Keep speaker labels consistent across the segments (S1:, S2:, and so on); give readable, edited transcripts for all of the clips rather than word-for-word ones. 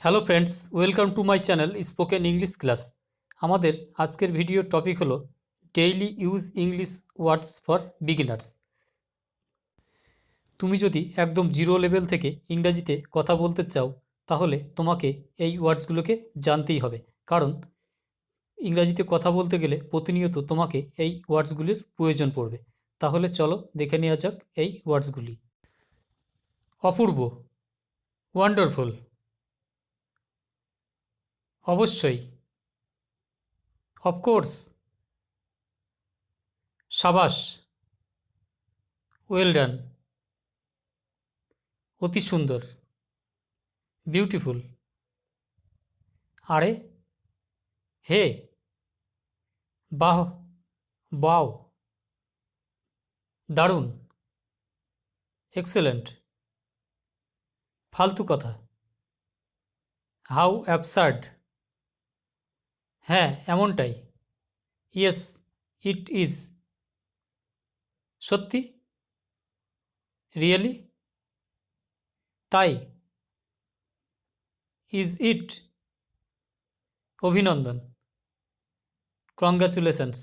S1: Hello friends, welcome to my channel spoken English class. আমাদের আজকের ভিডিওর টপিক হলো daily use English words for beginners. তুমি যদি একদম জিরো লেভেল থেকে ইংরাজিতে কথা বলতে চাও তাহলে তোমাকে এই ওয়ার্ডসগুলোকে জানতেই হবে, কারণ ইংরাজিতে কথা বলতে গেলে প্রতিনিয়ত তোমাকে এই ওয়ার্ডসগুলির প্রয়োজন পড়বে। তাহলে চলো দেখে নেওয়া যাক এই ওয়ার্ডসগুলি। অপূর্ব, ওয়ান্ডারফুল, অবশ্যই, অফকোর্স, সাবাস, ওয়েল ডান, অতি সুন্দর, বিউটিফুল, আরে, হে, বাহ, বাও, দারুণ, এক্সেলেন্ট, ফালতু কথা, হাউ অ্যাবসার্ড, হ্যাঁ এমনটাই, ইয়েস ইট ইজ, সত্যি, রিয়েলি, তাই, ইজ ইট, অভিনন্দন, কংগ্রাচুলেশনস,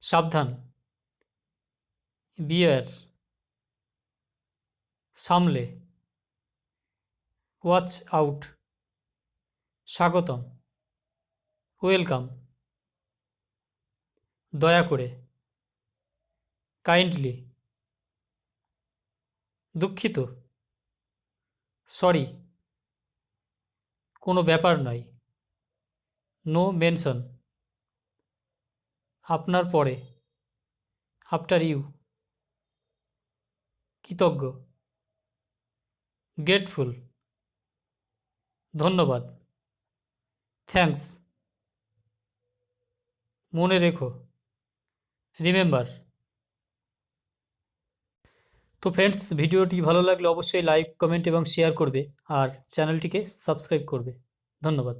S1: সাবধান, বিয়ার, সামলে, ওয়াচ আউট, স্বাগতম, ওয়েলকাম, দয়া করে, কাইন্ডলি, দুঃখিত, সরি, কোনো ব্যাপার নয়, নো মেনশন, আপনার পরে, আফটার ইউ, কৃতজ্ঞ, গ্রেটফুল, ধন্যবাদ, থ্যাঙ্কস, মনে রেখো, রিমেম্বার। তো ফ্রেন্ডস, ভিডিওটি ভালো লাগলে অবশ্যই লাইক, কমেন্ট এবং শেয়ার করবে আর চ্যানেলটিকে সাবস্ক্রাইব করবে। ধন্যবাদ।